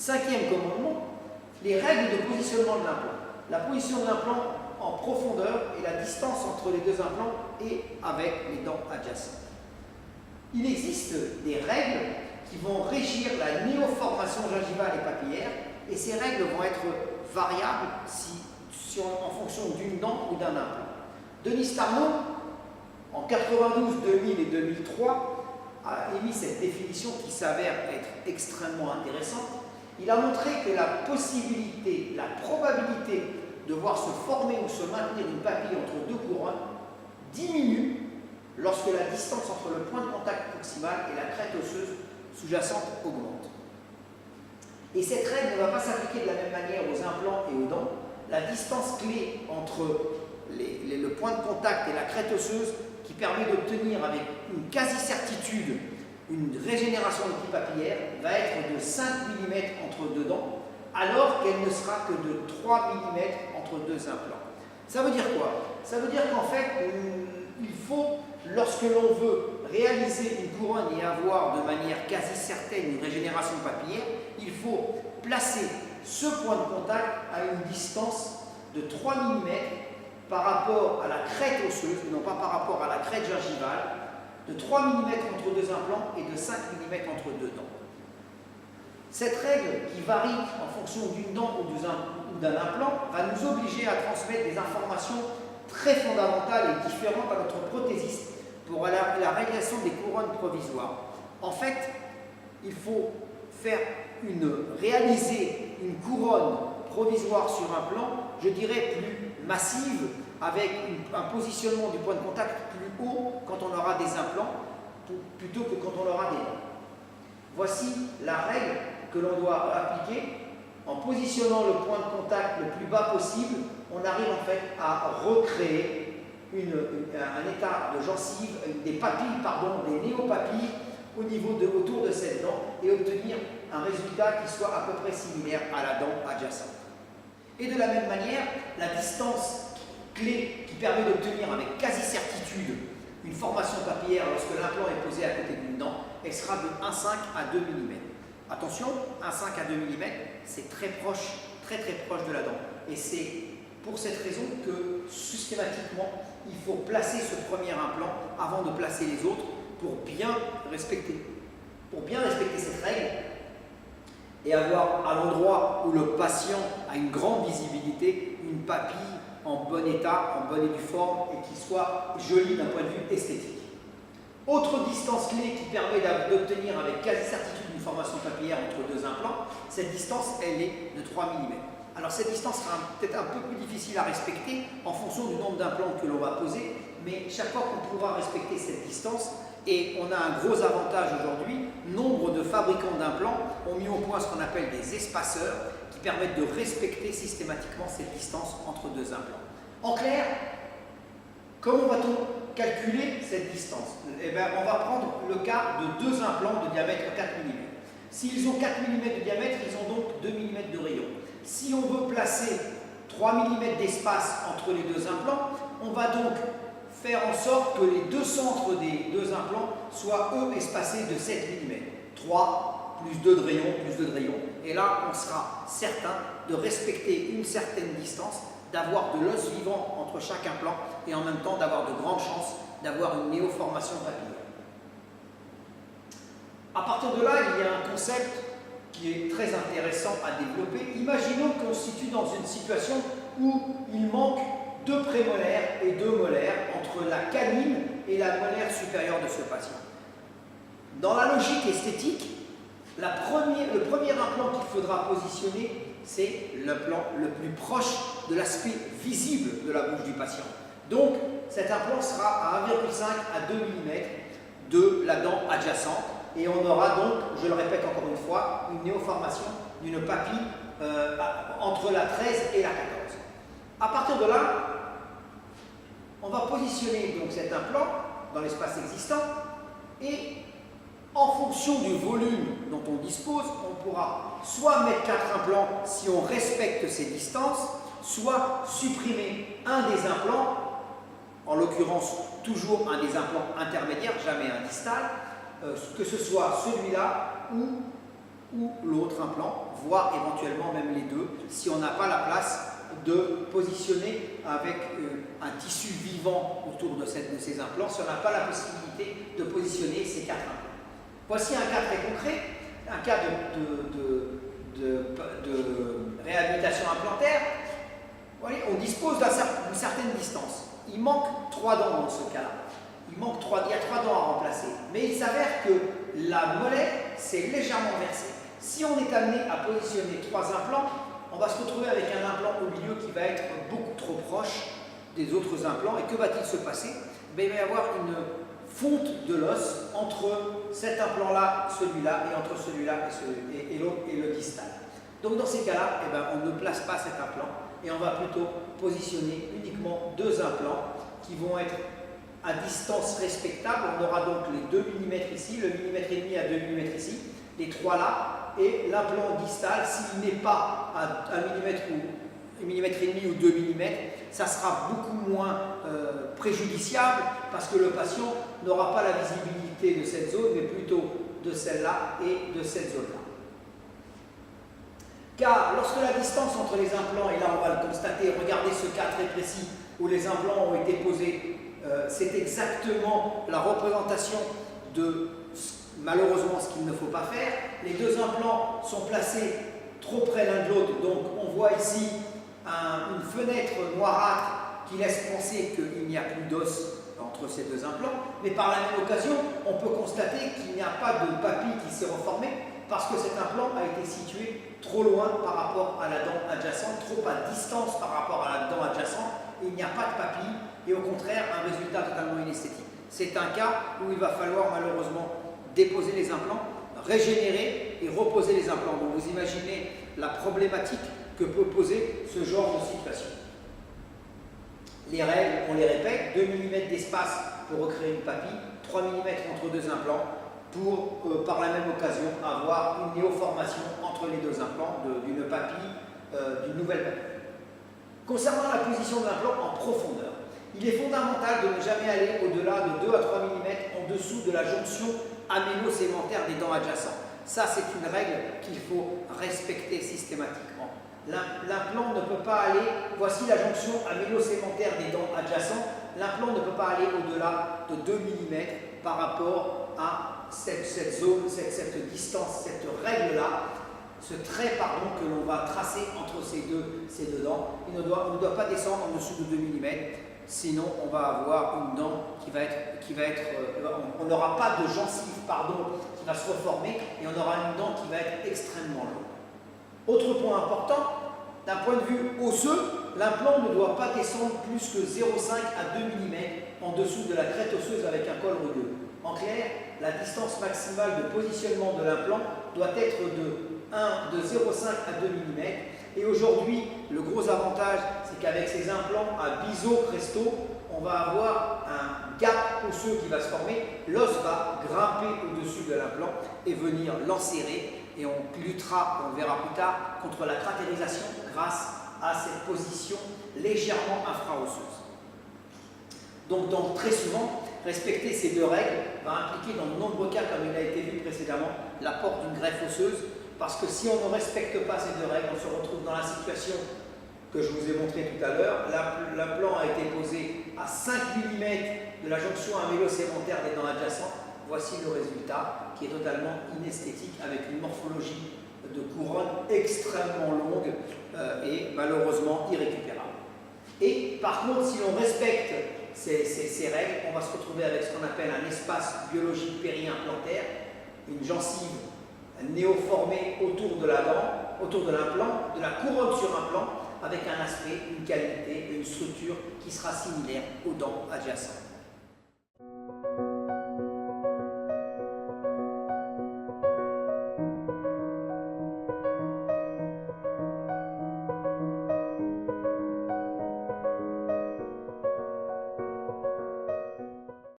Cinquième commandement, les règles de positionnement de l'implant. La position de l'implant en profondeur et la distance entre les deux implants et avec les dents adjacentes. Il existe des règles qui vont régir la néoformation gingivale et papillaire, et ces règles vont être variables en fonction d'une dent ou d'un implant. Denis Tarnot, en 92, 2000 et 2003, a émis cette définition qui s'avère être extrêmement intéressante. Il a montré que la possibilité, la probabilité de voir se former ou se maintenir une papille entre deux couronnes diminue lorsque la distance entre le point de contact proximal et la crête osseuse sous-jacente augmente. Et cette règle ne va pas s'appliquer de la même manière aux implants et aux dents. La distance clé entre le point de contact et la crête osseuse qui permet d'obtenir avec une quasi-certitude une régénération de type papillaire va être de 5 mm entre deux dents, alors qu'elle ne sera que de 3 mm entre deux implants. Ça veut dire quoi? Ça veut dire qu'en fait, il faut, lorsque l'on veut réaliser une couronne et avoir de manière quasi certaine une régénération papillaire, il faut placer ce point de contact à une distance de 3 mm par rapport à la crête osseuse, et non pas par rapport à la crête gingivale, de 3 mm entre deux implants et de 5 mm entre deux dents. Cette règle, qui varie en fonction d'une dent ou d'un implant, va nous obliger à transmettre des informations très fondamentales et différentes à notre prothésiste pour la réalisation des couronnes provisoires. En fait, il faut réaliser une couronne provisoire sur un plan, je dirais plus massive, avec un positionnement du point de contact plus haut quand on aura des implants, plutôt que quand on aura des dents. Voici la règle que l'on doit appliquer. En positionnant le point de contact le plus bas possible, on arrive en fait à recréer un état de gencive, des papilles, pardon, des néopapilles autour de cette dent et obtenir un résultat qui soit à peu près similaire à la dent adjacente. Et de la même manière, la distance clé qui permet d'obtenir avec quasi-certitude une formation papillaire lorsque l'implant est posé à côté d'une dent, elle sera de 1,5 à 2 mm. Attention, 1,5 à 2 mm, c'est très proche de la dent. Et c'est pour cette raison que systématiquement, il faut placer ce premier implant avant de placer les autres pour bien respecter cette règle et avoir à l'endroit où le patient a une grande visibilité, une papille en bon état, en bonne et due forme et qui soit jolie d'un point de vue esthétique. Autre distance clé qui permet d'obtenir avec quasi-certitude une formation papillaire entre deux implants, cette distance, elle est de 3 mm. Alors cette distance sera peut-être un peu plus difficile à respecter en fonction du nombre d'implants que l'on va poser, mais chaque fois qu'on pourra respecter cette distance, et on a un gros avantage aujourd'hui, nombre de fabricants d'implants ont mis au point ce qu'on appelle des espaceurs qui permettent de respecter systématiquement cette distance entre deux implants. En clair, comment va-t-on calculer cette distance? Eh bien, on va prendre le cas de deux implants de diamètre 4 mm. S'ils ont 4 mm de diamètre, ils ont donc 2 mm de rayon. Si on veut placer 3 mm d'espace entre les deux implants, on va donc faire en sorte que les deux centres des deux implants soient, eux, espacés de 7 mm. 3, plus 2 de rayon, plus 2 de rayon. Et là, on sera certain de respecter une certaine distance, d'avoir de l'os vivant entre chaque implant et en même temps d'avoir de grandes chances d'avoir une néoformation papillaire. À partir de là, il y a un concept qui est très intéressant à développer. Imaginons qu'on se situe dans une situation où il manque 2 prémolaires et 2 molaires entre la canine et la molaire supérieure de ce patient. Dans la logique esthétique, le premier implant qu'il faudra positionner, c'est l'implant le plus proche de l'aspect visible de la bouche du patient. Donc, cet implant sera à 1,5 à 2 mm de la dent adjacente et on aura donc, je le répète encore une fois, une néoformation d'une papille entre la 13 et la 14. À partir de là, on va positionner donc cet implant dans l'espace existant et en fonction du volume dont on dispose, on pourra soit mettre 4 implants si on respecte ces distances, soit supprimer un des implants, en l'occurrence toujours un des implants intermédiaires, jamais un distal, que ce soit celui-là ou ou l'autre implant, voire éventuellement même les deux, si on n'a pas la place de positionner avec un tissu vivant autour de ces implants, si on n'a pas la possibilité de positionner ces 4 implants. Voici un cas très concret, un cas de réhabilitation implantaire. Voyez, on dispose d'une certaine distance. Il manque 3 dents dans ce cas-là. Il y a 3 dents à remplacer. Mais il s'avère que la molette s'est légèrement versée. Si on est amené à positionner 3 implants, on va se retrouver avec un implant au milieu qui va être beaucoup trop proche des autres implants. Et que va-t-il se passer? Il va y avoir une fonte de l'os entre cet implant-là, celui-là, et entre celui-là et l'autre et le distal. Donc dans ces cas-là, on ne place pas cet implant et on va plutôt positionner uniquement 2 implants qui vont être à distance respectable. On aura donc les 2 mm ici, le millimètre et demi à 2 mm ici, les 3 là, et l'implant distal, s'il n'est pas à 1 mm ou 1 mm et demi ou 2 mm, ça sera beaucoup moins préjudiciable parce que le patient n'aura pas la visibilité de cette zone, mais plutôt de celle-là et de cette zone-là. Car lorsque la distance entre les implants, et là on va le constater, regardez ce cas très précis où les implants ont été posés, c'est exactement la représentation de malheureusement ce qu'il ne faut pas faire. Les 2 implants sont placés trop près l'un de l'autre, donc on voit ici une fenêtre noirâtre qui laisse penser qu'il n'y a plus d'os entre ces 2 implants, mais par la même occasion, on peut constater qu'il n'y a pas de papille qui s'est reformée parce que cet implant a été situé trop loin par rapport à la dent adjacente, trop à distance par rapport à la dent adjacente, et il n'y a pas de papille, et au contraire, un résultat totalement inesthétique. C'est un cas où il va falloir malheureusement déposer les implants, régénérer et reposer les implants. Donc vous imaginez la problématique que peut poser ce genre de situation. Les règles, on les répète, 2 mm d'espace pour recréer une papille, 3 mm entre 2 implants pour, par la même occasion, avoir une néoformation entre les 2 implants d'une papille, d'une nouvelle papille. Concernant la position de l'implant en profondeur, il est fondamental de ne jamais aller au-delà de 2 à 3 mm en dessous de la jonction amélo-sémentaire des dents adjacentes. Ça, c'est une règle qu'il faut respecter systématiquement. L'implant ne peut pas aller, voici la jonction amélo-sémentaire des dents adjacentes, l'implant ne peut pas aller au-delà de 2 mm par rapport à cette zone, cette distance, cette règle-là, ce trait que l'on va tracer entre ces deux dents. Il ne doit pas descendre en dessous de 2 mm, sinon on va avoir une dent on n'aura pas de gencive qui va se reformer et on aura une dent qui va être extrêmement longue. Autre point important, d'un point de vue osseux, l'implant ne doit pas descendre plus que 0,5 à 2 mm en dessous de la crête osseuse avec un col rugueux. En clair, la distance maximale de positionnement de l'implant doit être de 0,5 à 2 mm. Et aujourd'hui, le gros avantage, c'est qu'avec ces implants à biseau presto, on va avoir un gap osseux qui va se former, l'os va grimper au-dessus de l'implant et venir l'enserrer, et on luttera, on verra plus tard, contre la cratérisation grâce à cette position légèrement infra-osseuse. Donc très souvent, respecter ces 2 règles va impliquer dans de nombreux cas, comme il a été vu précédemment, l'apport d'une greffe osseuse, parce que si on ne respecte pas ces 2 règles, on se retrouve dans la situation que je vous ai montré tout à l'heure. L'implant a été posé à 5 mm de la jonction amélo-sémentaire des dents adjacentes. Voici le résultat qui est totalement inesthétique avec une morphologie de couronne extrêmement longue et malheureusement irrécupérable. Et par contre, si l'on respecte ces règles, on va se retrouver avec ce qu'on appelle un espace biologique périimplantaire, une gencive néoformée autour de la dent, autour de l'implant, de la couronne sur implant, avec un aspect, une qualité, une structure qui sera similaire aux dents adjacentes.